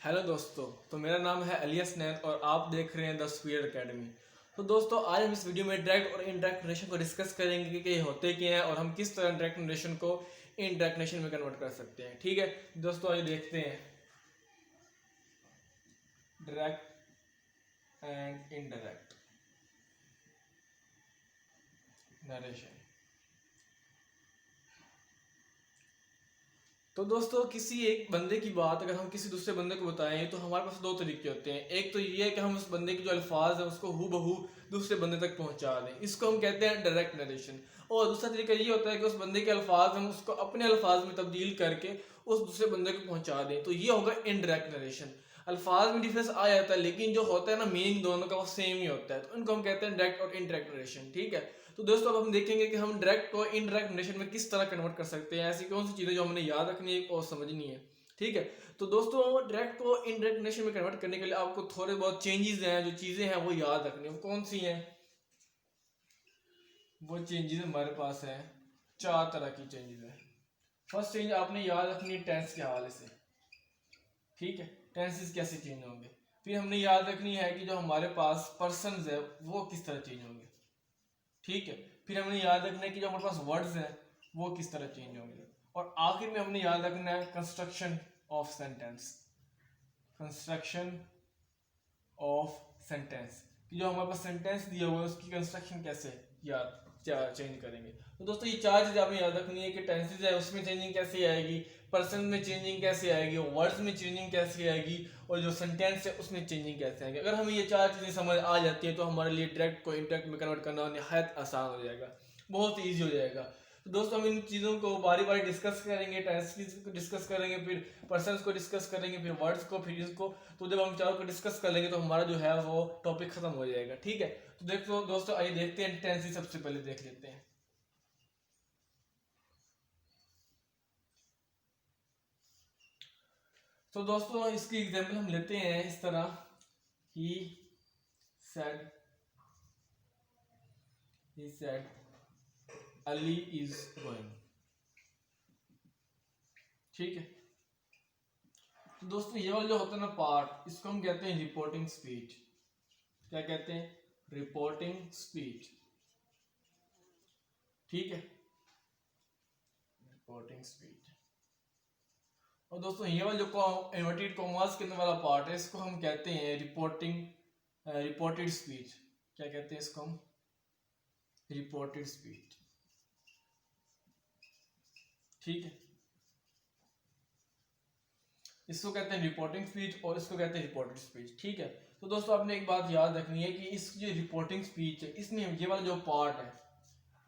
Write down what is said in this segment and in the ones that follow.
Hello दोस्तों, तो मेरा नाम है अलियास नैन और आप देख रहे हैं द स्पीड अकेडमी। तो दोस्तों, आज हम इस वीडियो में डायरेक्ट और इनडायरेक्ट नरेशन को डिस्कस करेंगे कि ये होते क्या हैं और हम किस तरह डायरेक्ट नरेशन को इनडायरेक्ट नरेशन में कन्वर्ट कर सकते हैं। ठीक है दोस्तों, आइए देखते हैं डायरेक्ट एंड इनडायरेक्ट नरेशन। तो दोस्तों, किसी एक बंदे की बात अगर हम किसी दूसरे बंदे को बताएं तो हमारे पास दो तरीके होते हैं। एक तो ये है कि हम उस बंदे के जो अल्फाज है उसको हूबहू दूसरे बंदे तक पहुंचा दें, इसको हम कहते हैं डायरेक्ट नरेशन। और दूसरा तरीका ये होता है कि उस बंदे के अल्फाज हम उसको अपने अल्फाज में तब्दील करके उस दूसरे बंदे को पहुंचा दें, तो ये होगा इनडायरेक्ट नरेशन। अल्फाज में डिफरेंस आ जाता है लेकिन जो होता है ना, मीनिंग दोनों का वो सेम ही होता है, तो इनको हम कहते हैं डायरेक्ट और इनडायरेक्ट नरेशन। ठीक है, तो दोस्तों अब हम देखेंगे कि हम डायरेक्ट को इनडायरेक्ट नरेशन में किस तरह कन्वर्ट कर सकते हैं, ऐसी कौन सी चीज़ें जो हमने याद रखनी है और समझनी है। ठीक है, तो दोस्तों डायरेक्ट को इनडायरेक्ट नरेशन में कन्वर्ट करने के लिए आपको थोड़े बहुत चेंजेस हैं, जो चीज़ें हैं वो याद रखनी है। वो कौन सी हैं? वो चेंजेस हमारे पास हैं, चार तरह की चेंजेस हैं। फर्स्ट चेंज आपने याद रखनी है टेंस के हवाले से। ठीक है, टेंसेस कैसे चेंज होंगे। फिर हमने याद रखनी है कि जो हमारे पास पर्सन है वो किस तरह चेंज होंगे। ठीक है, फिर हमने याद रखना है कि जो हमारे पास वर्ड्स हैं वो किस तरह चेंज होंगे। और आखिर में हमने याद रखना है construction of sentence. Construction of sentence कि जो हमारे पास सेंटेंस दिया हुआ है उसकी कंस्ट्रक्शन कैसे याद चेंज करेंगे। तो दोस्तों ये चार चीज़ें आपने याद रखनी है कि टेंसेज है उसमें चेंजिंग कैसे आएगी, पर्सन में चेंजिंग कैसे आएगी, वर्ड्स में चेंजिंग कैसे आएगी, और जो सेंटेंस है उसमें चेंजिंग कैसे आएगी। अगर हमें ये चार चीज़ें समझ आ जाती हैं तो हमारे लिए डायरेक्ट को इनडायरेक्ट में कन्वर्ट करना नहायत आसान हो जाएगा, बहुत ईजी हो जाएगा। तो दोस्तों हम इन चीज़ों को बारी बारी डिस्कस करेंगे, टेंसेस को डिस्कस करेंगे, फिर पर्सन्स को डिस्कस करेंगे, फिर वर्ड्स को, फिर इसको। तो जब हम चारों को डिस्कस कर लेंगे तो हमारा जो है वो टॉपिक खत्म हो जाएगा। ठीक है, तो देखो दोस्तों, आइए देखते हैं टेंसेस। सबसे पहले देख लेते हैं। तो दोस्तों इसकी एग्जांपल हम लेते हैं इस तरह, he said Ali is going. ठीक है, तो दोस्तों ये वाला जो होता है ना पार्ट, इसको हम कहते हैं रिपोर्टिंग स्पीच। क्या कहते हैं? Reporting speech. ठीक है, रिपोर्टिंग स्पीच। और दोस्तों ये वाला जो इन्वर्टेड कॉमास के अंदर वाला पार्ट है इसको हम कहते हैं रिपोर्टेड स्पीच। क्या कहते हैं इसको हम? Reported speech. ठीक है, इसको कहते हैं रिपोर्टिंग स्पीच और इसको कहते हैं रिपोर्टेड स्पीच। ठीक है, तो दोस्तों आपने एक बात याद रखनी है कि इस जो रिपोर्टिंग स्पीच है इसमें ये वाला जो पार्ट है,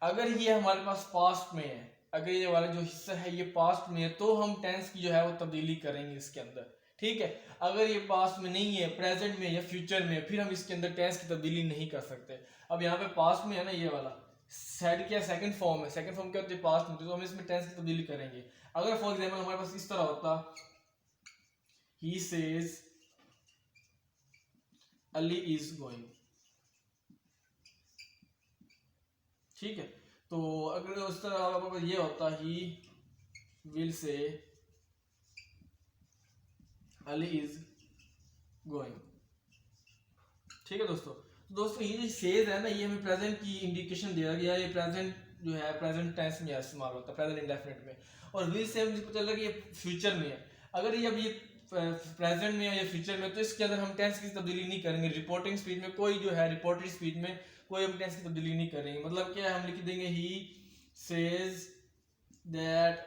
अगर ये हमारे पास पास्ट में है, अगर ये वाला जो हिस्सा है ये पास्ट में है तो हम टेंस की जो है वो तब्दीली करेंगे इसके अंदर। ठीक है, अगर ये पास्ट में नहीं है, प्रेजेंट में या फ्यूचर में, फिर हम इसके अंदर टेंस की तब्दीली नहीं कर सकते। अब यहाँ पे पास्ट में है ना, ये वाला सेड क्या सेकंड फॉर्म है, सेकंड फॉर्म क्या होती है? पास्ट में, तो हम इसमें टेंस की तब्दीली करेंगे। अगर फॉर एग्जाम्पल हमारे पास इस तरह होता, he says Ali is going. ठीक है, तो अगर उस तरह आपका ये होता, he will say Ali is going. ठीक है दोस्तों, तो दोस्तों ये जो सेज है ना, ये हमें प्रेजेंट की इंडिकेशन दे रहा है, ये प्रेजेंट जो है प्रेजेंट टेंस में इस्तेमाल होता है, प्रेजेंट इंडेफिनिट में। और विल से मुझे पता चल रहा है कि ये फ्यूचर में है। अगर ये अब ये प्रेजेंट में या फ्यूचर में, तो इसके अंदर हम टेंस की तब्दीली नहीं करेंगे। रिपोर्टिंग स्पीच में कोई जो है, रिपोर्टेड स्पीच में कोई हम टेंस की तब्दीली नहीं करेंगे। मतलब क्या है, हम लिख देंगे he says that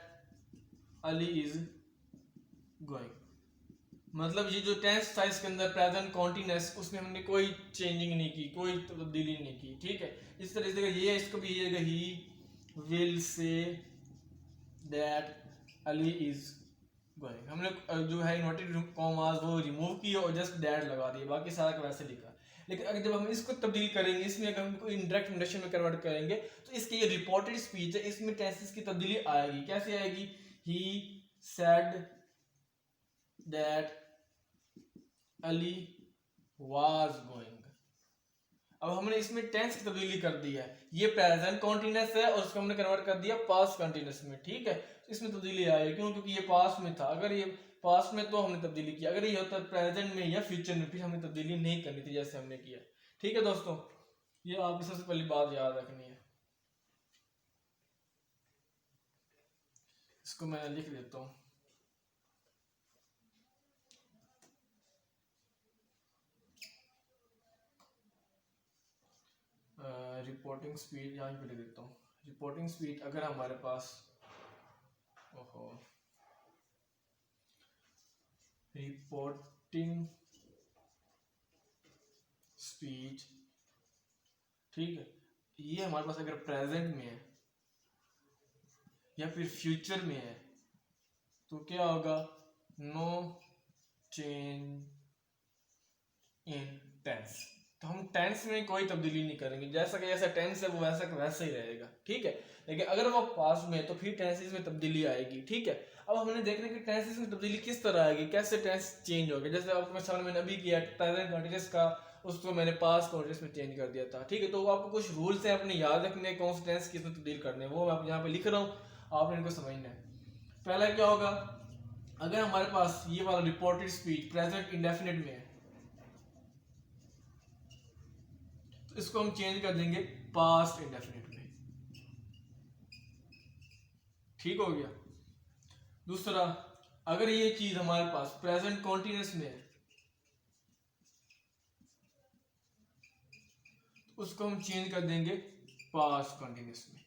Ali is going. मतलब ये जो टेंस था इसके अंदर प्रेजेंट कॉन्टिन्यूस, उसमें हमने कोई चेंजिंग नहीं की, कोई तब्दीली नहीं की। ठीक है, इस तरह से ये इसको भी ये he will say that Ali is going. हमने जो है इन्वर्टेड कॉमास वो रिमूव किए और जस्ट दैट लगा दिए, बाकी सारा का वैसे लिखा। लेकिन अगर जब हम इसको तब्दील करेंगे, इसमें अगर हम इनडायरेक्ट नरेशन में कन्वर्ट करेंगे तो इसकी ये रिपोर्टेड स्पीच है, इसमें टेंसेस की तब्दीली आएगी। कैसे आएगी? He said that Ali was going. अब हमने इसमें टेंस की तब्दीली कर दी है, ये प्रेजेंट कॉन्टिन्यूस है और उसको हमने कन्वर्ट कर दिया पास्ट कॉन्टिन्यूस में। ठीक है, तो इसमें तब्दीली आई क्यों? क्योंकि ये पास्ट में था। अगर ये पास्ट में तो हमने तब्दीली की, अगर ये होता प्रेजेंट में या फ्यूचर में फिर हमें तब्दीली नहीं करनी थी जैसे हमने किया। ठीक है दोस्तों, ये आपकी सबसे पहली बात याद रखनी है। इसको मैं लिख देता हूँ। रिपोर्टिंग स्पीड यहाँ पे लिख देता हूँ। रिपोर्टिंग स्पीड अगर हमारे पास, ओहो, रिपोर्टिंग स्पीड, ठीक है, ये हमारे पास अगर प्रेजेंट में है या फिर फ्यूचर में है तो क्या होगा, नो चेंज इन टेंस। तो हम टेंस में कोई तब्दीली नहीं करेंगे, जैसा कि जैसा टेंस है वो वैसा का वैसा ही रहेगा। ठीक है, लेकिन अगर वो पास्ट में है तो फिर टेंसेस में तब्दीली आएगी। ठीक है, अब हमने देखना कि टेंसेस में तब्दीली किस तरह आएगी, कैसे टेंस चेंज होगा। जैसे आपको मैं सामने मैंने अभी किया प्रेजेंट कंटीन्यूअस का, उसको मैंने पास्ट कंटीन्यूअस में चेंज कर दिया था। ठीक है, तो आपको कुछ रूल्स हैं अपने याद रखने, कौन से टेंस किस में तब्दील करने, वो मैं यहाँ पे लिख रहा हूँ, आपने इनको समझना है। पहला क्या होगा, अगर हमारे पास ये वाला रिपोर्टेड स्पीच प्रेजेंट इंडेफिनिट में है तो इसको हम चेंज कर देंगे पास्ट इंडेफिनिट में। ठीक हो गया। दूसरा, अगर ये चीज हमारे पास प्रेजेंट कॉन्टिन्यूस में है तो उसको हम चेंज कर देंगे पास्ट कॉन्टिन्यूस में।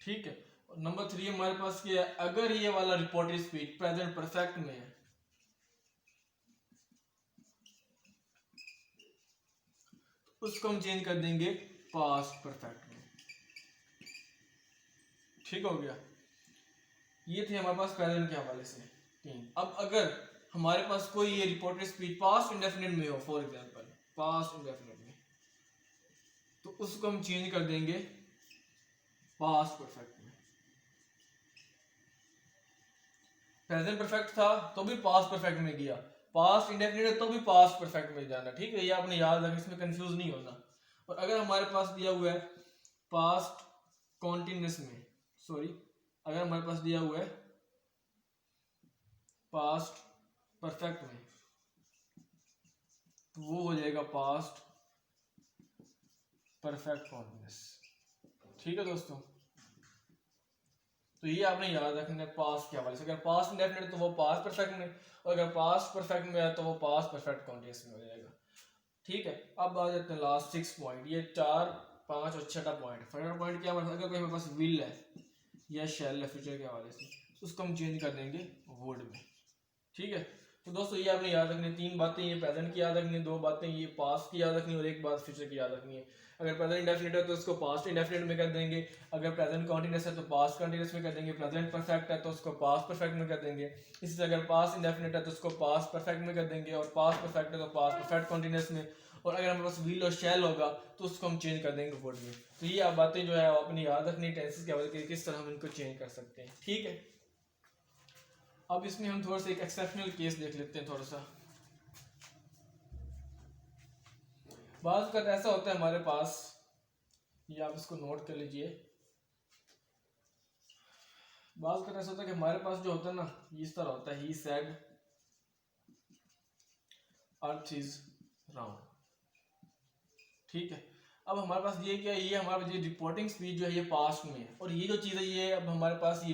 ठीक है, नंबर 3 हमारे पास क्या है, अगर ये वाला रिपोर्टेड स्पीच प्रेजेंट परफेक्ट में है उसको हम चेंज कर देंगे पास्ट परफेक्ट में। ठीक हो गया। ये थे हमारे पास प्रेजेंट के हवाले से 3। अब अगर हमारे पास कोई ये रिपोर्टेड स्पीच पास्ट इंडेफिनिट में हो, फॉर एग्जांपल पास्ट इंडेफिनिट में, तो उसको हम चेंज कर देंगे पास्ट परफेक्ट में। प्रेजेंट परफेक्ट था तो भी पास्ट परफेक्ट में गया, पास्ट इंडेफिनिट तो भी पास्ट परफेक्ट में जाना। ठीक है, ये आपने याद रखना, इसमें कंफ्यूज नहीं होना। और अगर हमारे पास दिया हुआ है पास्ट कॉन्टिन्यूस में, सॉरी, अगर हमारे पास दिया हुआ है पास्ट परफेक्ट में तो वो हो जाएगा पास्ट परफेक्ट कॉन्टिन्यूस। ठीक है दोस्तों, तो ये आपने याद रखना है पास्ट के हवाले से। अगर पास्ट इंडेफिनिट तो वो पास्ट परफेक्ट में, और अगर पास्ट परफेक्ट में है तो वो पास्ट परफेक्ट कॉन्टिन्यूस में हो जाएगा। ठीक है, अब आ जाते हैं लास्ट 6 पॉइंट, ये 4, 5 और 6 पॉइंट। फर्स्ट पॉइंट क्या है, अगर कोई हमारे पास विल है या शेल है फ्यूचर के हवाले से, उसको हम चेंज कर देंगे वुड में। ठीक है, तो दोस्तों ये आपने याद रखनी 3 बातें, ये प्रेजेंट की याद रखनी, 2 बातें ये पास्ट की याद रखनी और 1 बात फ्यूचर की याद रखनी है। अगर प्रेजेंट इंडेफिनिट है तो उसको पास्ट इंडेफिनिट में कर देंगे, अगर प्रेजेंट कॉन्टिन्यूस है तो पास्ट कॉन्टिन्यूस में कर देंगे, प्रेजेंट परफेक्ट है तो उसको पास्ट परफेक्ट में कर देंगे, इसी से अगर पास्ट इंडेफिनिट है तो उसको पास्ट परफेक्ट में कर देंगे, और पास्ट परफेक्ट है तो पास्ट परफेक्ट कॉन्टिन्यूस में, और अगर हमारे पास विल और शैल होगा तो उसको हम चेंज कर देंगे वुड में। तो ये आप बातें जो है अपनी याद रखनी टेंसेस के हवाले से, किस तरह हम इनको चेंज कर सकते हैं। ठीक है, अब इसमें हम थोड़ा सा एक एक्सेप्शनल केस देख लेते हैं थोड़ा सा। बात का ऐसा होता है हमारे पास, ये आप इसको नोट कर लीजिए, बात का ऐसा होता है कि हमारे पास जो होता है ना, इस तरह होता है, he said earth is round. ठीक है, अब हमारे पास ये क्या है, ये हमारा ये रिपोर्टिंग स्पीच जो है ये पास्ट में है, और ये जो चीज़ है ये अब हमारे पास ये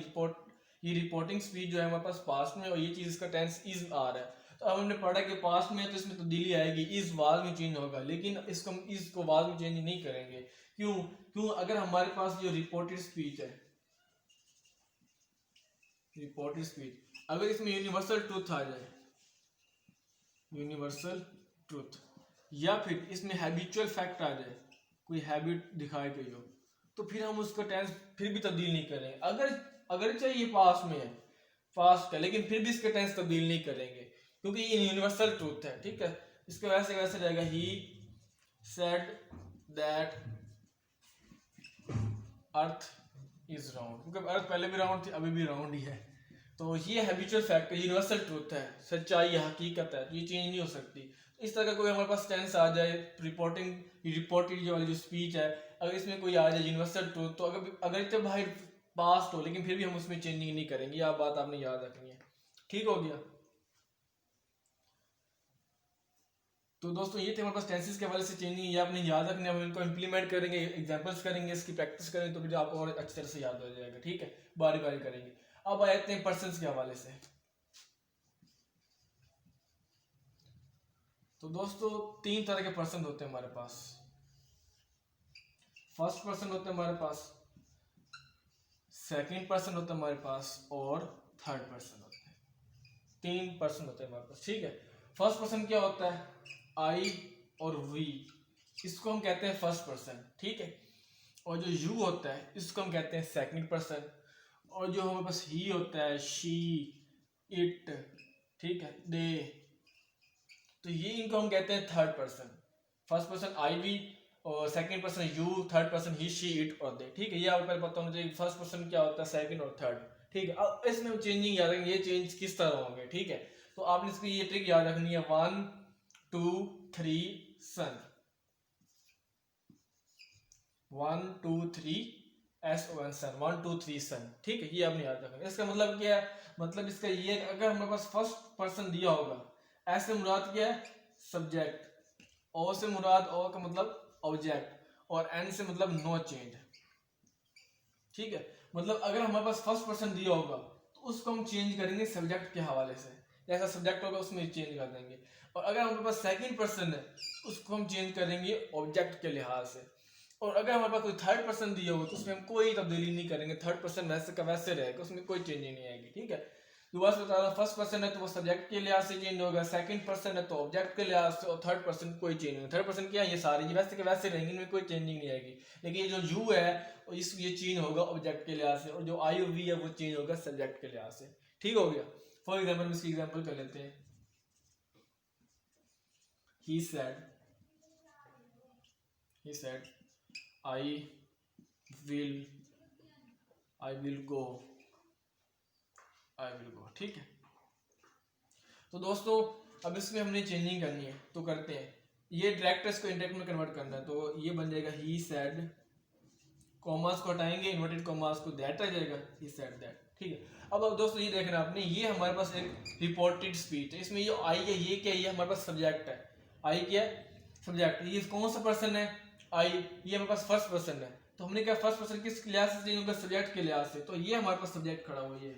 रिपोर्टिंग स्पीच जो है हमारे पास पास्ट में, और ये चीज़ इसका टेंस इज आ रहा है। तो अब हमने पढ़ा कि पास्ट में है तो इसमें तब्दीली आएगी, इस वाज में चेंज होगा, लेकिन इसको हम इसको वाज में चेंज नहीं करेंगे। क्यों? क्यों? अगर हमारे पास जो रिपोर्टेड स्पीच है, रिपोर्टेड स्पीच, अगर इसमें यूनिवर्सल ट्रूथ आ जाए, यूनिवर्सल ट्रूथ, या फिर इसमें हैबिचुअल फैक्ट आ जाए, कोई हैबिट दिखाई गई हो, तो फिर हम उसका टेंस फिर भी तब्दील नहीं करेंगे। अगर चाहिए पास्ट में है, पास्ट का, लेकिन फिर भी इसका टेंस तब्दील नहीं करेंगे क्योंकि ये यूनिवर्सल ट्रूथ है। ठीक है, इसके वैसे वैसे रहेगा, he said that earth is round, क्योंकि अर्थ पहले भी राउंड थी अभी भी राउंड ही है। तो ये हैबिचुअल फैक्ट है, यूनिवर्सल ट्रूथ है, सच्चाई है, हकीकत है, ये चेंज नहीं हो सकती। इस तरह का कोई हमारे पास टेंस आ जाए, रिपोर्टेड जो वाली जो स्पीच है, अगर इसमें कोई आ जाए यूनिवर्सल ट्रूथ, तो अगर इतने बाहर पास्ट हो, लेकिन फिर भी हम उसमें चेंजिंग नहीं करेंगे। यह बात आपने याद रखनी है। ठीक हो गया। तो दोस्तों ये थे हमारे पास टेंसेस के हवाले से चेंजिंग, ये आपने याद रखना है। हम इनको इंप्लीमेंट करेंगे, एग्जांपल्स करेंगे, इसकी प्रैक्टिस करेंगे तो फिर आपको और अच्छी तरह से याद हो जाएगा। ठीक है, बारी बारी करेंगे। अब आते हैं पर्सन्स के हवाले से। तो दोस्तों 3 तरह के पर्सन होते हैं हमारे पास। फर्स्ट पर्सन होता है हमारे पास, सेकंड पर्सन होता है हमारे पास, और थर्ड पर्सन होता है। 3 पर्सन होते हैं हमारे पास। ठीक है, फर्स्ट पर्सन क्या होता है? आई और वी, इसको हम कहते हैं फर्स्ट पर्सन। ठीक है, और जो यू होता है इसको हम कहते हैं सेकंड पर्सन, और जो हमारे पास ही होता है, शी, इट, ठीक है, दे, तो ये इनको हम कहते हैं third person. First person I we, और second person you, third person he, she, it और दे। ठीक है, ये आपको पहले पता होना चाहिए फर्स्ट पर्सन क्या होता है, सेकंड और थर्ड। ठीक है, अब इसमें हम चेंजिंग याद रखेंगे, ये चेंज किस तरह होंगे। ठीक है, तो आपने इसकी ये ट्रिक याद रखनी है, 1 2 3 सन, 1 2 3 SON सन, 1 2 3 सन। ठीक है, ये आपने याद रखना। इसका मतलब क्या है? मतलब इसका ये, अगर हमारे पास फर्स्ट पर्सन दिया होगा, ऐसे मुराद क्या है? सब्जेक्ट, ओ से मुराद, ओ का मतलब ऑब्जेक्ट, और एन से मतलब नो चेंज। ठीक है, मतलब अगर हमारे पास फर्स्ट पर्सन दिया होगा तो उसको हम चेंज करेंगे सब्जेक्ट के हवाले से, जैसा सब्जेक्ट होगा उसमें चेंज कर देंगे। और अगर हमारे पास सेकंड पर्सन है उसको हम चेंज करेंगे ऑब्जेक्ट के लिहाज से। और अगर हमारे पास कोई थर्ड पर्सन दिया होगा तो उसमें हम कोई तब्दीली नहीं करेंगे, थर्ड पर्सन वैसे का वैसे रहेगा, उसमें कोई चेंजिंग नहीं आएगी। ठीक है, दोबारा से बता रहा, फर्स्ट पर्सन है तो वो सब्जेक्ट के लिहाज से चेंज होगा, सेकंड पर्सन है तो ऑब्जेक्ट के लिहाज से, और थर्ड पर्सन कोई चेंज नहीं। थर्ड पर्सन क्या है? ये सारे ये वैसे के वैसे रहेंगे, इनमें कोई चेंजिंग नहीं आएगी। लेकिन ये जो यू है ये चेंज होगा ऑब्जेक्ट के लिहाज से, और जो आई और वी है वो चेंज होगा सब्जेक्ट के लिहाज से। ठीक हो गया। फॉर एग्जाम्पल इसकी एग्जाम्पल कर लेते हैं। he said I will go। ठीक है, तो दोस्तों अब इसमें हमने चेंजिंग करनी है तो करते हैं। ये डायरेक्ट इसको इंडायरेक्ट में कन्वर्ट करना है, तो ये बन जाएगा he said, कॉमास को हटाएंगे, इन्वर्टेड कॉमास को, दैट आ जाएगा, he said that। ठीक है, अब दोस्तों ये देखना आपने, ये हमारे पास एक रिपोर्टेड स्पीच है, इसमें ये आई है, ये क्या है? ये हमारे पास सब्जेक्ट है। आई क्या है? सब्जेक्ट। ये कौन सा पर्सन है? आई। ये हमारे पास फर्स्ट पर्सन है, तो हमने क्या फर्स्ट पर्सन किस लिहाज से चेंज होगा? सब्जेक्ट के लिहाज से। तो ये हमारे पास सब्जेक्ट खड़ा हुआ है,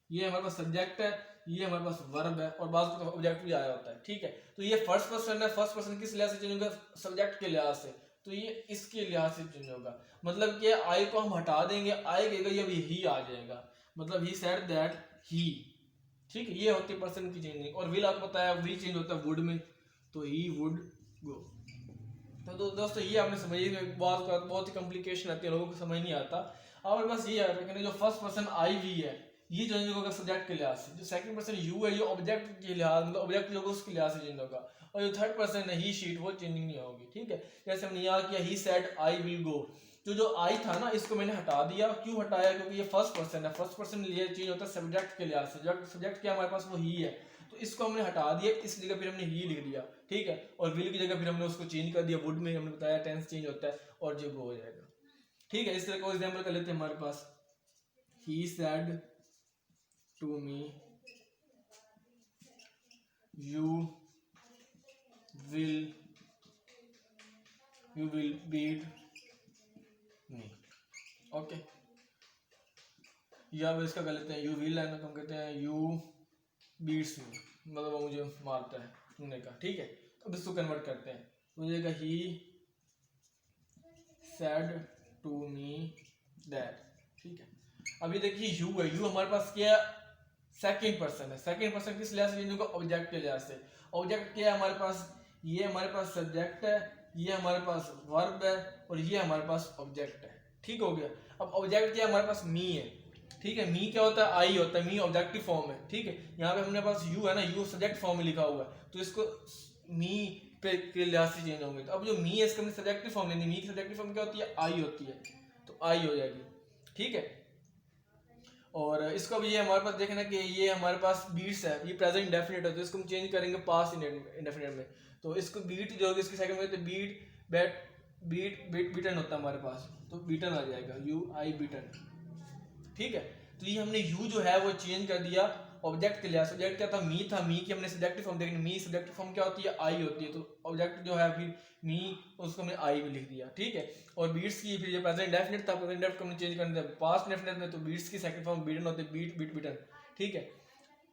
ये हमारे पास सब्जेक्ट है, ये हमारे पास वर्ब है, और बाद में ऑब्जेक्ट भी आया होता है। ठीक है, तो ये फर्स्ट पर्सन है, फर्स्ट पर्सन किस लिहाज से चेंज होगा? सब्जेक्ट के लिहाज से, तो ये इसके लिहाज से चेंज होगा। मतलब कि आई को हम हटा देंगे, आई कहेगा ये अभी ही आ जाएगा, मतलब ही सेड दैट ही। ठीक है, ये होती है पर्सन की चेंजिंग। और विल आपको पता है विल चेंज होता है वुड में, तो ही वुड गो। तो दोस्तों ये आपने समझिए, बहुत ही कॉम्प्लिकेशन आती है, लोगों को समझ नहीं आता। और बस ये याद रखना, जो फर्स्ट पर्सन आई वी है ये चेंज होगा सब्जेक्ट के लिहाज से, जो सेकंड पर्सन यू है ये ऑब्जेक्ट के लिहाज, मतलब ऑब्जेक्ट जो उसके लिहाज से चेंज होगा, और जो थर्ड पर्सन है ही शीट वो चेंजिंग नहीं होगी। ठीक है, जैसे हमने यहाँ किया he said I will go, जो आई था ना इसको मैंने हटा दिया। क्यों हटाया? क्योंकि ये फर्स्ट पर्सन है, फर्स्ट पर्सन लिए चेंज होता है सब्जेक्ट के लिहाज से, सब्जेक्ट क्या हमारे पास वो ही है, तो इसको हमने हटा दिया, इस जगह फिर हमने ही लिख दिया। ठीक है, और विल की जगह फिर हमने उसको चेंज कर दिया वुड में, हमने बताया टेंस चेंज होता है और जो हो जाएगा। ठीक है, इस तरह का एग्जांपल कर लेते हैं हमारे पास, he said to me you will beat me। Okay, या इसका कर लेते हैं, यू विल है ना, तो हम कहते हैं यू बीट्स मी, मतलब वो मुझे मारता है, तुमने कहा। ठीक है, अब इसको कन्वर्ट करते हैं, हो जाएगा he said to me that. ठीक है, अभी देखिए यू है, यू हमारे पास क्या सेकंड पर्सन है, सेकंड पर्सन किस लिहाज से चेंज होगा? ऑब्जेक्ट के लिहाज से। ऑब्जेक्ट क्या है हमारे पास? ये हमारे पास सब्जेक्ट है, ये हमारे पास वर्ब है, और ये हमारे पास ऑब्जेक्ट है। ठीक हो गया। अब ऑब्जेक्ट क्या हमारे पास? मी है। ठीक है, मी क्या होता है? आई होता है, मी ऑब्जेक्टिव फॉर्म है। ठीक है, यहाँ पे हमने पास यू है ना, यू सब्जेक्ट फॉर्म में लिखा हुआ है, तो इसको मी पे के लिहाज से चेंज होंगे। तो अब जो मी है इसका हमने सब्जेक्टिव फॉर्म लेनी, मी की सब्जेक्टिव फॉर्म क्या होती है? आई होती है, तो आई हो जाएगी। ठीक है, और इसका भी ये हमारे पास देखना कि ये हमारे पास बीट्स है, ये प्रेजेंट इंडेफिनिट है, तो इसको हम चेंज करेंगे पास्ट इंडेफिनिट में। तो इसको बीट जो होगी इसकी सेकंड में, तो बीट बैट बीटन होता है हमारे पास, तो बीटन आ जाएगा, यू आई बीटन। ठीक है। तो ये हमने यू जो है वो चेंज कर दिया ऑब्जेक्ट के लिहाज से। ऑब्जेक्ट क्या था, मी की हमने सब्जेक्टिव फॉर्म देखी, मी सब्जेक्टिव फॉर्म क्या होती है, आई होती है, तो ऑब्जेक्ट जो है फिर मी उसको हमने आई भी लिख दिया, ठीक है। और बीट्स की फिर ये प्रेजेंट डेफिनेट था, प्रेजेंट डेफिनेट को हमने चेंज कर दिया पास्ट डेफिनेट में, तो बीट्स की सेकंड फॉर्म बीटन होती है, बीट बीट बीटन, ठीक है,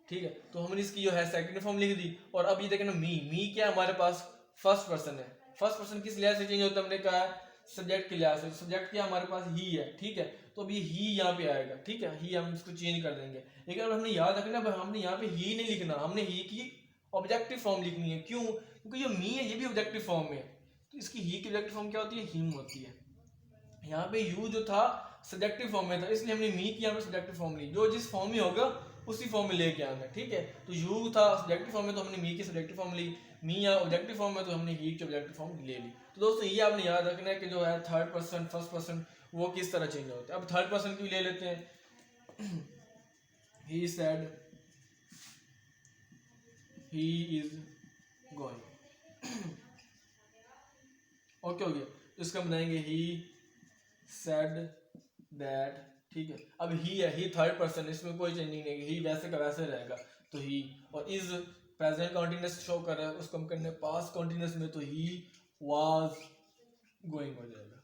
ठीक है। तो हमने इसकी जो है सेकंड फॉर्म लिख दी। और अब ये देखें ना, मी क्या हमारे पास फर्स्ट पर्सन है, फर्स्ट पर्सन किस लिहाज से चेंज होता है, हमने कहा सब्जेक्ट के लिहाज से, सब्जेक्ट क्या हमारे पास ही है, ठीक है। तो अभी ही यहाँ पे आएगा, ठीक है, ही हम इसको चेंज कर देंगे। लेकिन अब हमने याद रखना, हमने यहाँ पे ही नहीं लिखना, हमने ही की ऑब्जेक्टिव फॉर्म लिखनी है। क्यों? क्योंकि जो मी है ये भी ऑब्जेक्टिव फॉर्म में है, तो इसकी ही की ऑब्जेक्टिव फॉर्म क्या होती है, हिम होती है। यहाँ पे यू जो था सब्जेक्टिव फॉर्म में था, इसलिए हमने मी की यहाँ पे सब्जेक्टिव फॉर्म ली, जो जिस फॉर्म में होगा उसी फॉर्म में लेके आना, ठीक है। तो यू था सब्जेक्टिव फॉर्म में, तो हमने मी की सब्जेक्टिव फॉर्म ली, मी या ऑब्जेक्टिव फॉर्म में, तो हमने ही की ऑब्जेक्टिव फॉर्म ले ली। तो दोस्तों ये आपने याद रखना है कि जो है थर्ड पर्सन फर्स्ट पर्सन वो किस तरह चेंज होता है। अब थर्ड पर्सन की ले लेते हैं। He said he is going, okay हो गया। इसका बनाएंगे ही सेड दैट, ठीक है। अब ही है, ही थर्ड पर्सन, इसमें कोई चेंजिंग नहीं है, ही वैसे का वैसे रहेगा, तो ही। और इज प्रेजेंट कॉन्टिन्यूस शो कर रहा है, उसको हम करने पास्ट कॉन्टिन्यूस में, तो ही वाज गोइंग हो जाएगा,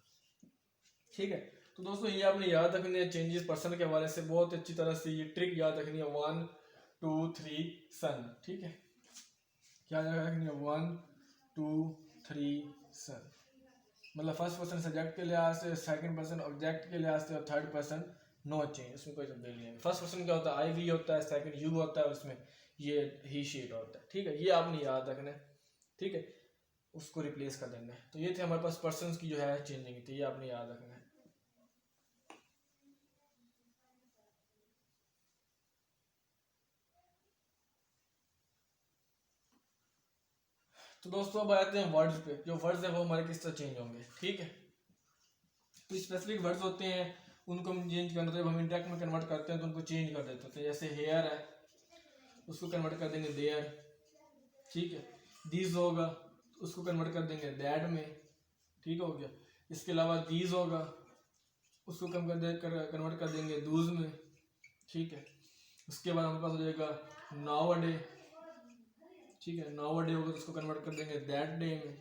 ठीक है। तो दोस्तों ये आपने याद रखनी है चेंजेस पर्सन के हवाले से, बहुत अच्छी तरह से ये ट्रिक याद रखनी है, 1 2 3 सन, ठीक है। क्या याद रखनी है, 1 2 3 सन, मतलब फर्स्ट पर्सन सब्जेक्ट के लिहाज से, सेकंड पर्सन ऑब्जेक्ट के लिहाज से, और थर्ड पर्सन नो चेंज, उसमें कोई तब्दीली नहीं है। फर्स्ट पर्सन क्या होता है, आई वी होता है, सेकंड यू होता है, उसमें ये ही शीट होता है, ठीक है। ये आपने याद रखना है, ठीक है, उसको रिप्लेस कर देना है। तो ये थे हमारे पास पर्सन की जो है चेंजिंग थी, ये आपने याद रखना है। तो दोस्तों अब आते हैं वर्ड्स पे, जो वर्ड्स है वो हमारे किस तरह चेंज होंगे, ठीक है। तो स्पेसिफिक वर्ड्स होते हैं, उनको हम चेंज करना, जब हम इंटेक्ट में कन्वर्ट करते हैं तो उनको चेंज कर देते हैं। जैसे हेयर है, उसको कन्वर्ट कर देंगे देयर, ठीक है। दीज होगा, उसको कन्वर्ट कर देंगे दैट में, ठीक हो गया। इसके अलावा दीज होगा, उसको कन्वर्ट कर देंगे दूज में, ठीक है। उसके बाद हमारे पास हो जाएगा नाउ अ डे, ठीक है, नाउ अ डे होगा तो उसको कन्वर्ट कर देंगे दैट डे में।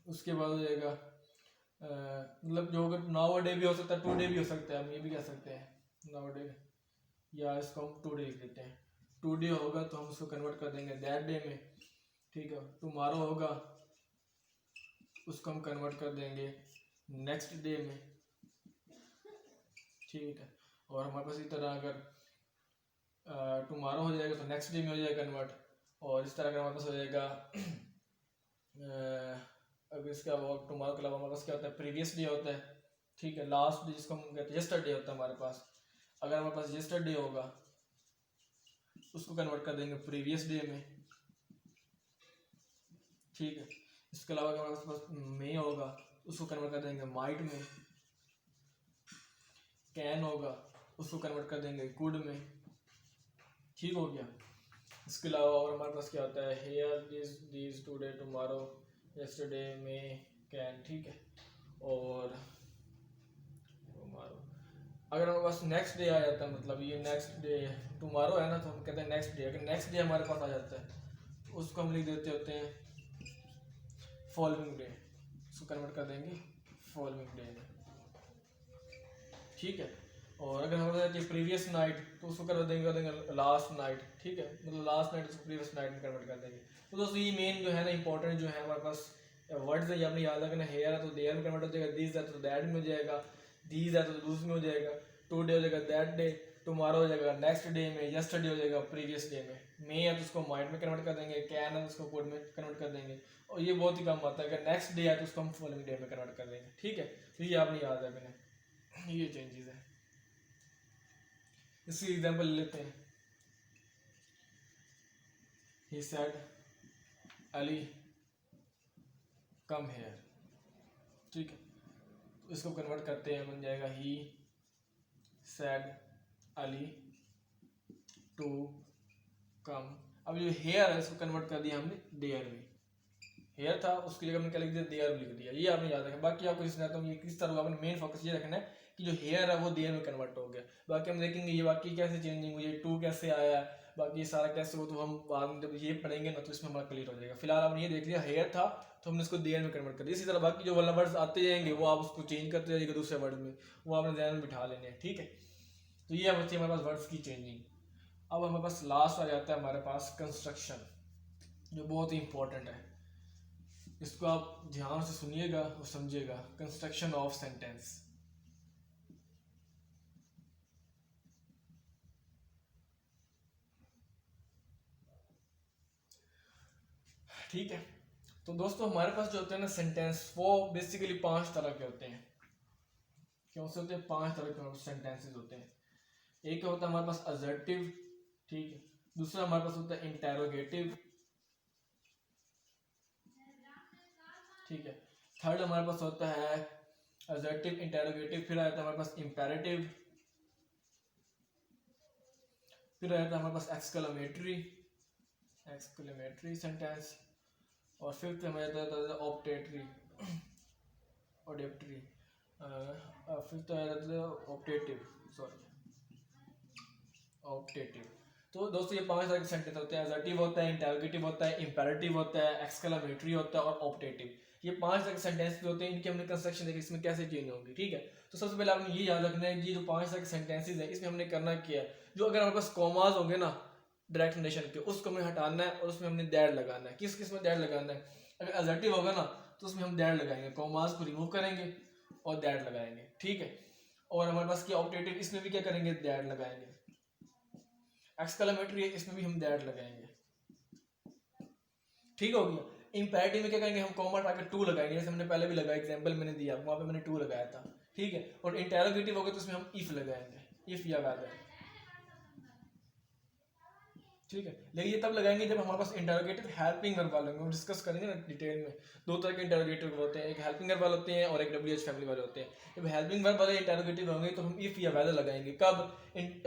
उसके बाद हो जाएगा मतलब जो अगर नाउ अ डे भी हो सकता है, टू डे भी हो सकता है, हम ये भी कह सकते हैं नाउ डे, या इसको हम टू डे लिख देते हैं। टू डे होगा तो हम उसको कन्वर्ट कर देंगे दैट डे में, ठीक है। टुमारो होगा, उसको हम कन्वर्ट कर देंगे नेक्स्ट डे में, ठीक है। और हमारे पास इस तरह अगर टुमारो हो जाएगा तो नेक्स्ट डे में हो जाएगा कन्वर्ट, और इस तरह का हमारे पास हो जाएगा अगर इसका वो टुमारो के अलावा हमारे पास क्या होता है, प्रीवियस डे होता है, ठीक है। लास्ट डे जिसको हम कहते हैं यस्टरडे होता है हमारे पास, अगर हमारे पास यस्टरडे होगा उसको कन्वर्ट कर देंगे प्रीवियस डे में, ठीक है। इसके अलावा अगर हमारे पास मे होगा उसको कन्वर्ट कर देंगे माइट में, कैन होगा उसको कन्वर्ट कर देंगे कुड में, ठीक हो गया। इसके अलावा और हमारे पास क्या होता है, here this this today tomorrow yesterday may can, ठीक है। और टुमारो अगर हमारे पास नेक्स्ट डे आ जाता है, मतलब ये नेक्स्ट डे टुमारो है ना, तो हम कहते हैं नेक्स्ट डे। अगर नेक्स्ट डे हमारे पास आ जाता है तो उसको हम लिख देते होते हैं फॉलोइंग डे, उसको कन्वर्ट कर देंगे फॉलोइंग डे में, ठीक है। और अगर हमारे पास है प्रीवियस नाइट तो उसको कर देंगे लास्ट नाइट, ठीक है, मतलब लास्ट नाइट उसको प्रीवियस नाइट में कन्वर्ट कर देंगे। तो दोस्तों ये मेन जो है ना इंपॉर्टेंट जो है हमारे पास वर्ड्स है, ये आपने याद रखना। हेयर है तो देयर में कन्वर्ट हो जाएगा, दिस है तो दैट में हो जाएगा, दीज है तो लूज में हो जाएगा, टुडे हो जाएगा दैट डे, टुमारो हो जाएगा नेक्स्ट डे में, यस्टरडे हो जाएगा प्रीवियस डे में, मे है तो उसको माइट में कन्वर्ट कर देंगे, कैन है तो उसको कोड में कन्वर्ट कर देंगे, और ये बहुत ही कम आता है। अगर नेक्स्ट डे है तो उसको हम फॉलोइंग डे में कन्वर्ट कर देंगे, ठीक है। तो ये आपने याद रखना, ये चेंजेस है। इसकी एग्जांपल लेते हैं। He said, Ali, come here, ठीक है। तो इसको कन्वर्ट करते हैं, बन जाएगा he said Ali to come। अब जो हेयर है इसको कन्वर्ट कर दिया हमने देयर में, हेयर था उसकी जगह हमने क्या लिख दिया, देयर लिख दिया। ये आपने याद रखना, बाकी आपको इसमें तो ये किस तरह आपने मेन फोकस ये रखना है कि जो हेयर है वो देयर में कन्वर्ट हो गया। बाकी हम देखेंगे ये बाकी कैसे चेंजिंग हुई है, टू कैसे आया, बाकी ये सारा कैसे हो, तो हम बाद में जब ये पढ़ेंगे ना तो इसमें हमारा क्लियर हो जाएगा। फिलहाल हमने ये देख लिया हेयर था तो हमने इसको देयर में कन्वर्ट कर दिया। इसी तरह बाकी जो वाला वर्ड्स आते जाएंगे वो आप उसको चेंज करते जाइएगा दूसरे वर्ड में, वो आपने ध्यान में बिठा लेने हैं, ठीक है। तो ये अब होती है हमारे पास वर्ड्स की चेंजिंग। अब हमारे पास लास्ट आ जाता है हमारे पास कंस्ट्रक्शन, जो बहुत ही इंपॉर्टेंट है। इसको आप ध्यान से सुनिएगा और समझिएगा। कंस्ट्रक्शन ऑफ सेंटेंस, ठीक है। तो दोस्तों हमारे पास जो होते हैं ना सेंटेंस, वो बेसिकली 5 तरह के होते हैं। क्यों से होते हैं? 5 तरह के सेंटेंसेस होते हैं। एक होता है हमारे पास असर्टिव, ठीक है। दूसरा हमारे पास होता है इंटेरोगेटिव, ठीक है। थर्ड हमारे पास होता है असर्टिव, इंटेरोगेटिव, फिर आता है हमारे पास इंपेरेटिव, फिर आता है हमारे पास एक्सक्लेमेटरी सेंटेंस, और फिफ्थ हमारे आता है ऑप्टेटरी, ऑडिप्टरी, फिफ्थ आता है ऑप्टेटिव, सॉरी ऑप्टेटिव। तो दोस्तों ये 5 तरह के सेंटेंस होते हैं। असर्टिव होता है, इंटेरोगेटिव होता है, इंपेरेटिव होता है, एक्सक्लेमेटरी होता है और ऑप्टेटिव। ये 5 तरह के सेंटेंस होते हैं, इनकी हमने कंस्ट्रक्शन देखी इसमें कैसे चेंज होंगी, ठीक है। तो सबसे पहले आपने ये याद रखना है कि जो 5 तरह के सेंटेंसेस हैं इसमें हमने करना क्या है, जो अगर हमारे पास कॉमास होंगे ना डायरेक्ट नेशन के, उसको हमें हटाना है और उसमें हमने दैट लगाना है। किस किस में दैट लगाना है? अगर असर्टिव होगा ना तो उसमें हम दैट लगाएंगे, कॉमास को रिमूव करेंगे और दैट लगाएंगे, ठीक है। और हमारे पास क्या ऑप्टेटिव, इसमें भी क्या करेंगे? दैट लगाएंगे। एक्सक्लेमेटरी है, इसमें भी हम दैट लगाएंगे, ठीक हो गया। इंपेरेटिव में क्या करेंगे? हम कॉमा हटा के टू लगाएंगे, जैसे हमने पहले भी लगाया, एग्जांपल मैंने दिया वहां पे मैंने टू लगाया था, ठीक है। और इंटेरोगेटिव होगा तो उसमें हम इफ लगाएंगे, इफ या वेदर, ठीक है। लेकिन ये तब लगाएंगे जब हमारे पास इंटेरोगेटिव हेल्पिंग वर्ब वाले होंगे, हम डिस्कस करेंगे ना डिटेल में। 2 तरह के इंटेरोगेटिव होते हैं, एक हेल्पिंग वर्ब वाले होते हैं और एक डब्ल्यूएच फैमिली वाले होते हैं। जब हेल्पिंग वर्ब वाले इंटेरोगेटिव होंगे तो हम इफ या वेदर लगाएंगे, कब?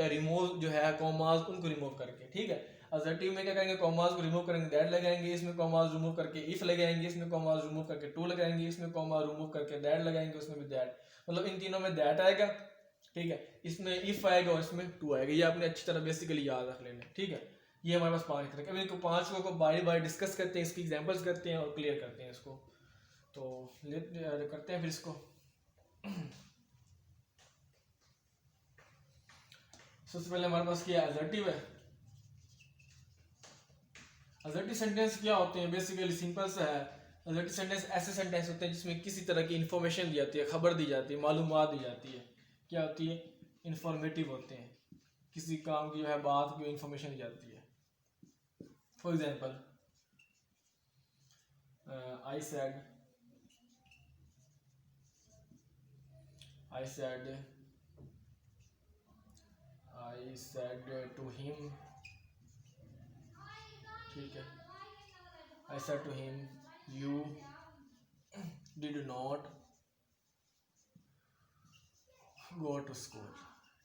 रिमूव जो है कॉमास उनको रिमूव करके, ठीक है। असर्टिव में क्या करेंगे? कॉमास को रिमूव करेंगे, दैट लगाएंगे, इसमें कॉमास रिमूव करके इफ लगाएंगे, इसमें कॉमास रिमूव करके टू लगाएंगे, इसमें कॉमा रिमूव करके दैट लगाएंगे, उसमें भी दैट, मतलब इन तीनों में दैट आएगा, ठीक है। इसमें इफ आएगा और इसमें टू आएगा। ये आपने अच्छी तरह बेसिकली याद रख लेना, ठीक है। ये हमारे पास 5 तरह के। अभी इनको 5 को बारी बारी डिस्कस करते हैं, इसकी एग्जांपल्स करते हैं और क्लियर करते हैं इसको। तो करते हैं फिर इसको। सबसे पहले हमारे पास क्या असर्टिव है। असर्टिव सेंटेंस क्या होते हैं? बेसिकली सिंपल सा है। असर्टिव सेंटेंस ऐसे सेंटेंस होते हैं जिसमें किसी तरह की इंफॉर्मेशन दी जाती है, खबर दी जाती है, मालूमात दी जाती है। क्या होती है? इंफॉर्मेटिव होते हैं, किसी काम की जो है बात की इंफॉर्मेशन दी जाती है। For example I said to him, ठीक है। I said to him you did not go to school,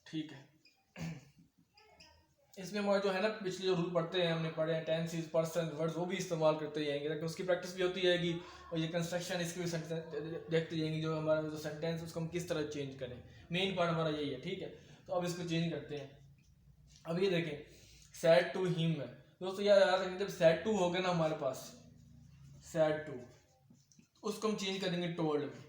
ठीक है। इसमें हमारा जो है ना पिछले जो रूल पढ़ते हैं, हमने पढ़े हैं टेंसेस, पर्सन, वर्ड्स, वो भी इस्तेमाल करते जाएंगे ताकि उसकी प्रैक्टिस भी होती जाएगी और ये कंस्ट्रक्शन इसकी भी देखते जाएंगे, जो हमारा जो सेंटेंस उसको हम किस तरह चेंज करें। मेन पार्ट हमारा यही है, ठीक है। तो अब इसको चेंज करते हैं। अब ये देखें सैड टू हिम है दोस्तों, याद रखेंगे जब सैड टू हो गया ना हमारे पास, सैड टू, उसको हम चेंज करेंगे टोल्ड में,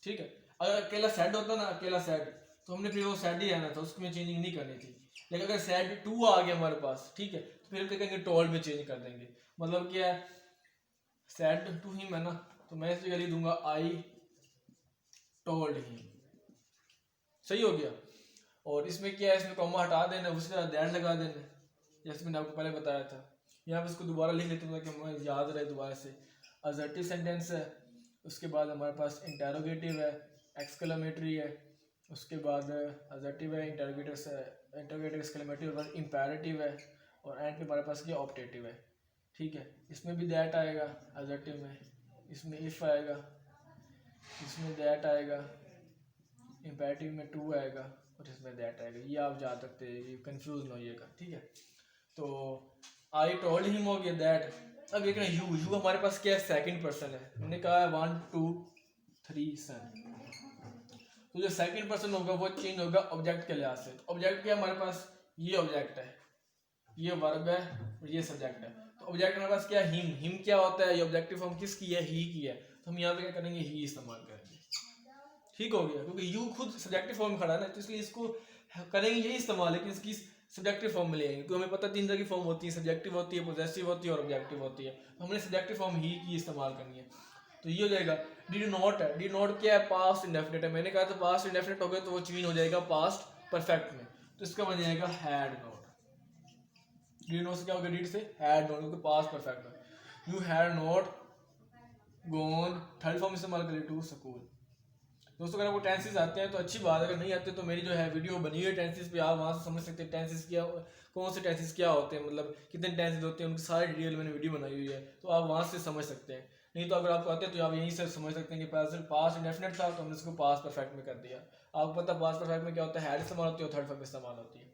ठीक है। अगर अकेला सैड होता ना, अकेला सैड, तो हमने फिर वो सैड ही आना था, उसमें चेंजिंग नहीं करनी थी। लेकिन अगर सैड टू आ गया हमारे पास, ठीक है, तो फिर क्या करेंगे? टोल्ड में चेंज कर देंगे। मतलब क्या है? सैड टू हिम है ना, तो मैं इस जगह लिख दूंगा आई टोल्ड हिम, सही हो गया। और इसमें क्या है? इसमें कॉमा हटा देना, उसी तरह दैट लगा देना, जैसे मैंने आपको पहले बताया था। यहाँ पे इसको दोबारा लिख लेते हैं कि हमें याद रहे दोबारा से। असर्टिव सेंटेंस है, उसके बाद हमारे पास इंटेरोगेटिव है, एक्सक्लेमेटरी है, उसके बाद असर्टिव है, इंटेरोगेटिव एक्सक्लेमेटरी, और इंपेरेटिव है, और एंड पे हमारे पास क्या? ऑप्टेटिव है, ठीक है। इसमें भी दैट आएगा असर्टिव में, इसमें इफ आएगा, इसमें दैट आएगा, इंपेरेटिव में टू आएगा और इसमें दैट आएगा। ये आप याद रखते हैं, ये कंफ्यूज ना होइएगा, ठीक है। तो आई टोल्ड हिम हो गया दैट। अब ये कहना यू हमारे पास क्या है? सेकंड पर्सन है। मैंने कहा 1 2 3 सन, तो जो सेकंड पर्सन होगा वो चेंज होगा ऑब्जेक्ट के लिहाज से। तो ऑब्जेक्ट क्या हमारे पास, ये ऑब्जेक्ट है, ये वर्ब है और ये सब्जेक्ट है। तो ऑब्जेक्ट हमारे पास क्या है, हिम क्या होता है, ये ऑब्जेक्टिव फॉर्म किसकी है, ही की है। तो हम यहाँ पे क्या करेंगे, ही इस्तेमाल करेंगे। ठीक हो गया, क्योंकि यू खुद सब्जेक्टिव फॉर्म खड़ा है ना, तो इसलिए इसको करेंगे यही इस्तेमाल, लेकिन इसकी सब्जेक्टिव फॉर्म में लेंगे, क्योंकि हमें पता 3 तरह की फॉर्म होती है, सब्जेक्टिव होती है, पोजेसिव होती है और ऑब्जेक्टिव होती है। तो हमने सब्जेक्टिव फॉर्म ही की इस्तेमाल करनी है। तो ये हो जाएगा डिड नॉट है। डिड नॉट क्या है, पास्ट इंडेफिनिट है। मैंने कहा था पास्ट इंडेफिनिट हो गया तो वो चेंज हो जाएगा पास्ट परफेक्ट में, तो इसका बन जाएगा हैड नॉट। डिड नॉट से क्या हो गया, डिड से हैड नॉट, क्योंकि पास्ट परफेक्ट है। You had not gone, third form इस्तेमाल करें, टू स्कूल। दोस्तों अगर आपको टेंसेस आते हैं तो अच्छी बात है, अगर नहीं आते तो मेरी जो है वीडियो बनी हुई है टेंसेस पे, आप वहाँ से समझ सकते हैं टेंसेस क्या, कौन से टेंसेस क्या होते हैं, मतलब कितने टेंसेस होते हैं, उनकी सारी डिटेल मैंने वीडियो बनाई हुई है, तो आप वहाँ से समझ सकते हैं। नहीं तो अगर आपको आते हैं तो आप यहीं से समझ सकते हैं कि प्रेजेंट पास्ट इंडेफिनिट था तो हमने इसको पास्ट परफेक्ट में कर दिया। आपको पता पास्ट परफेक्ट में क्या होता है, हैड इस्तेमाल होती है और थर्ड फॉर्म इस्तेमाल होती है।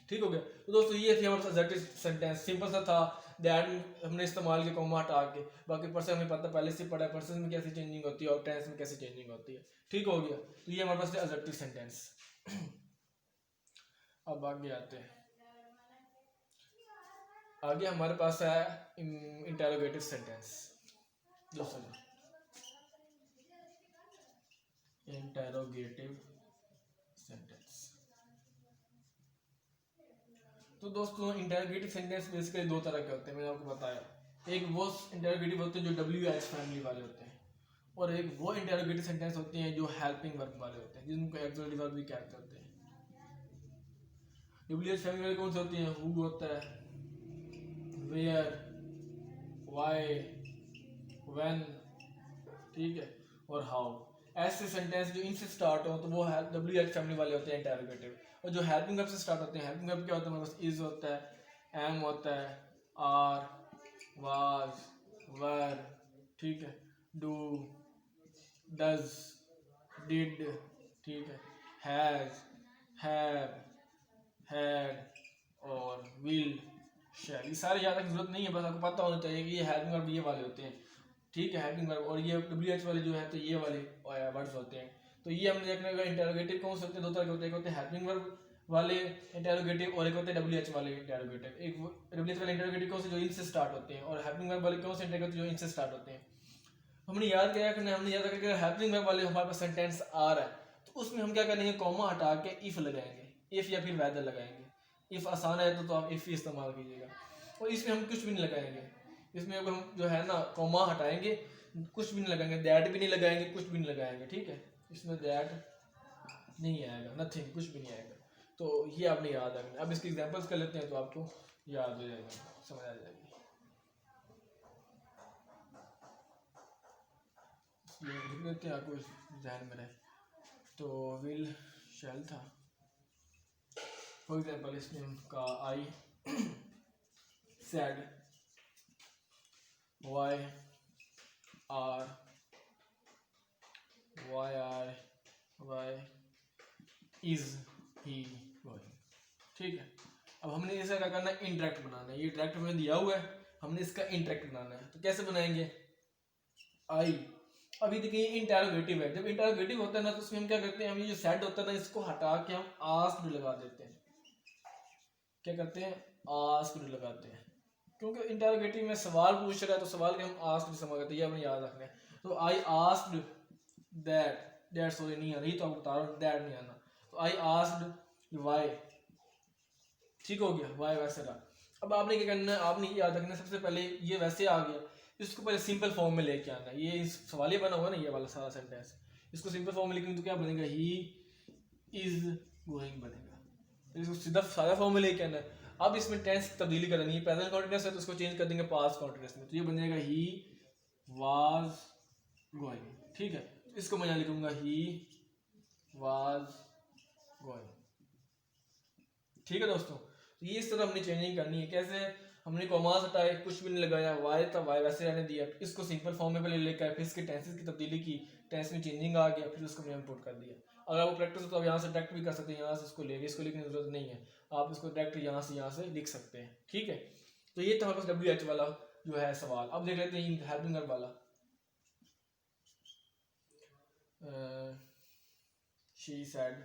ठीक हो गया। तो दोस्तों ये थी हमारे एग्जैक्टिव सेंटेंस, सिंपल सा था। दैट हमने इस्तेमाल किया कॉमा हटा के, बाकी पर्सन हमें पता पहले से पढ़ा है पर्सन में कैसे चेंजिंग होती है और टेंस में कैसे चेंजिंग होती है। ठीक हो गया। तो ये हमारे पास है एडजेक्टिव सेंटेंस। अब आगे आते हैं, आगे हमारे पास है इंटेरोगेटिव सेंटेंस। दोस्तों इंटेरोगेटिव सेंटेंस, तो दोस्तों इंटेरोगेटिव सेंटेंस बेसिकली 2 तरह के होते हैं, मैंने आपको बताया। एक वो इंटेरोगेटिव होते हैं जो WH फैमिली वाले होते हैं, और एक वो इंटेरोगेटिव सेंटेंस होते हैं जो हेल्पिंग वर्ब वाले होते हैं, जिनको एक्सिलरी वर्ब भी कहते होते हैं। WH फैमिली वाले कौन से होते हैं, हु होता है, वेयर, व्हाई, व्हेन, ठीक है, और हाउ। ऐसे सेंटेंस जो इनसे स्टार्ट हो तो वो WH फैमिली वाले होते हैं इंटेरोगेटिव। और जो हेल्पिंग वर्ब से स्टार्ट होते हैं, हेल्पिंग वर्ब क्या होता है, हमारे पास इज होता है, एम होता है, आर, वाज, वर, ठीक है, डू, डज, डिड, ठीक है, हैज, हैव, हैड और विल, शैल। ये सारे याद रखने की जरूरत नहीं है, बस आपको पता होना चाहिए कि ये हेल्पिंग वर्ब ये वाले होते हैं। ठीक है, हेल्पिंग वर्ब, और ये WH वाले जो है तो ये वाले वर्ड्स होते हैं। तो ये हमने देखने का इंटेरोगेटिव कौन से होते हैं, 2 तरह के होते हैं, एक होते हैं हेल्पिंग वर्ब वाले इंटेरोगेटिव और एक होते हैं WH वाले इंटेरोगेटिव। एक WH वाले इंटेरोगेटिव कौन से, जो इनसे स्टार्ट होते हैं, और हेल्पिंग वर्ब वाले कौन से इंटेरोगेटिव जो इनसे स्टार्ट होते हैं। हमने याद किया कि हमने याद रखा कि हेल्पिंग वर्ब वाले हमारे पास सेंटेंस आ रहा है तो उसमें हम क्या करेंगे, कॉमा हटा के इफ लगाएंगे, इफ या फिर वेदर लगाएंगे। इफ आसान है तो आप इफ ही इस्तेमाल कीजिएगा, और इसमें हम कुछ भी नहीं लगाएंगे। इसमें अगर हम जो है ना कॉमा हटाएंगे, कुछ भी नहीं लगाएंगे, दैट भी नहीं लगाएंगे, कुछ भी नहीं लगाएंगे, ठीक है, इसमें दैट नहीं आएगा, नथिंग, कुछ भी नहीं आएगा। तो ये आपने याद रखना। अब इसके एग्जांपल्स कर लेते हैं तो आपको याद हो जाएगा, समझ आ जाएगी। लिख देते हैं, आपको ध्यान में रहे। तो विल शैल था, फॉर एग्जाम्पल इसमें का I said, why are, why is he going, ठीक है। अब हमने इसे क्या करना है, इंटरेक्ट बनाना है। ये डायरेक्ट हमें दिया हुआ है, हमने इसका इंटरेक्ट बनाना है। तो कैसे बनाएंगे, आई, अभी देखिए इंटेरोगेटिव है, जब इंटेरोगेटिव होता है ना तो उसमें हम क्या करते हैं, हम ये जो सेड होता है ना इसको हटा के हम आस्क्ड लगा देते हैं। क्या करते हैं, आस्क्ड लगाते हैं, क्योंकि इंटेरोगेटिव में सवाल पूछ रहा है तो सवाल के हम आस्क्ड इस्तेमाल करते हैं, ये हमें याद रखना है। तो I asked that, that sorry नहीं आ रही तो आपको बता रहा हूँ, दैट नहीं आना। तो आई आस्क्ड व्हाई, ठीक हो गया, व्हाई वैसे रहा। अब आपने क्या करना है, आपने ये याद रखना है, सबसे पहले ये वैसे आ गया, इसको पहले सिंपल फॉर्म में लेके आना है। ये सवाल बना हुआ ना ये वाला सारा सेंटेंस, इसको सिंपल फॉर्म में लिखेंगे तो क्या बनेगा, ही इज गोइंग बनेगा। तो इसको सीधा सादा फॉर्म में लेके आना है। अब इसमें टेंस तब्दीली करनी है, प्रेजेंट कॉन्टिन्यूअस है तो उसको चेंज कर देंगे पास्ट कॉन्टिन्यूअस में, तो ये बन जाएगा ही वाज गोइंग, ठीक है। इसको मैं यहाँ लिखूंगा ही वाज गोइंग, ठीक है दोस्तों। तो ये इस तरह हमने चेंजिंग करनी है। कैसे, हमने कॉमास हटाए, कुछ भी नहीं लगाया, वाई था वाई वैसे रहने दिया, इसको सिंपल फॉर्म में पहले लेकर फिर इसके टेंसेस की तब्दीली की, टेंस में चेंजिंग आ गया, फिर उसको हमने इंपोर्ट कर दिया। अगर आपको प्रैक्टिस हो तो आप यहाँ से डायरेक्ट भी कर सकते हैं, यहाँ से इसको लेके, इसको लिखने की जरूरत नहीं है, आप इसको डायरेक्ट यहाँ से लिख सकते हैं, ठीक है। तो ये था हमारे पास WH वाला जो है सवाल। अब देख लेते हैं हेल्पिंग वर्ब वाला। she said,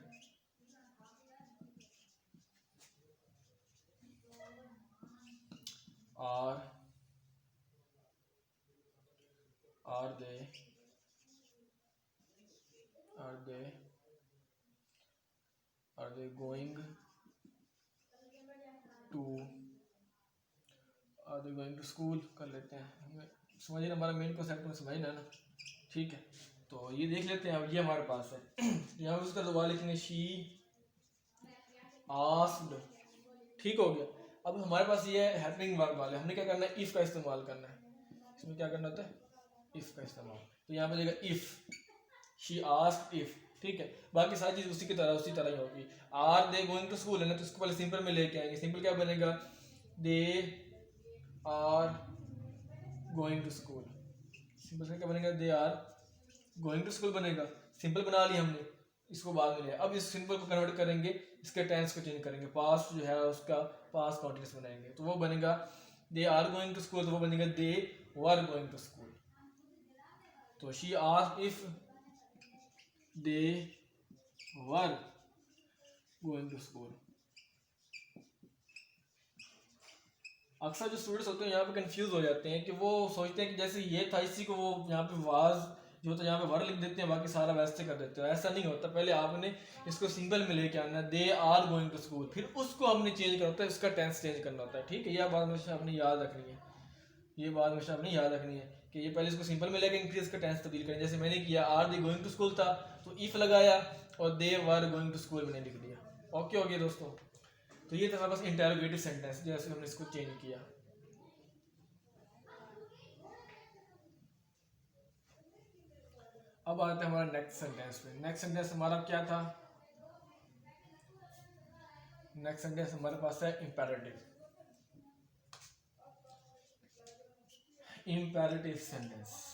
are they are they going to school कर लेते हैं, हमें समझिए हमारा मेन कॉन्सेप्ट में समझ ना। ठीक है, तो ये देख लेते हैं। अब ये हमारे पास है यहाँ पे उसका दोबारा लिखेंगे शी आस्क्ड। ठीक हो गया। अब हमारे पास ये हेल्पिंग वर्ब वाले, हमने क्या करना है, इफ का इस्तेमाल करना है। इसमें क्या करना होता है, इफ का इस्तेमाल। तो यहाँ पे देगा इफ शी आस्क्ड इफ। ठीक है, बाकी सारी चीज उसी तरह ही होगी। Are they going to school है ना, तो इसको पहले सिंपल में लेके आएंगे। सिंपल क्या बनेगा, they are going to school. Simple से क्या बनेगा, they are going to school बनेगा। सिंपल बना लिया हमने, इसको बाद में लिया। अब इस सिंपल को कन्वर्ट करेंगे, इसके टेंस को चेंज करेंगे, पास्ट जो है उसका पास्ट कॉन्टिन्यूस बनाएंगे। तो वो बनेगा they are going to school, तो वो बनेगा they were going to school. तो she asked if they were going to school. अक्सर जो स्टूडेंट्स होते हैं यहाँ पे कंफ्यूज हो जाते हैं कि वो सोचते हैं कि जैसे ये था, इसी को वो यहाँ पे वाज जो होता है यहाँ पे वर लिख देते हैं, बाकी सारा वैसे कर देते हैं। ऐसा नहीं होता, पहले आपने इसको सिंपल में लेके आना, they are going to school, फिर उसको हमने चेंज करना होता है, उसका टेंस चेंज करना होता है। ठीक है, यह बात हमेशा अपनी याद रखनी है, ये बात हमेशा अपनी याद रखनी है कि ये पहले इसको सिंपल में लेके फिर इसका टेंस तब्दील करें। जैसे मैंने किया, are they going to school था तो इफ लगाया और they were going to school मैंने लिख दिया। ओके हो गया दोस्तों। तो ये था बस इंटेरोगेटिव सेंटेंस, जैसे हमने इसको चेंज किया। अब आते हैं हमारा नेक्स्ट सेंटेंस पे। नेक्स्ट सेंटेंस हमारा क्या था, नेक्स्ट सेंटेंस हमारे पास है इंपेरेटिव। Imperative sentence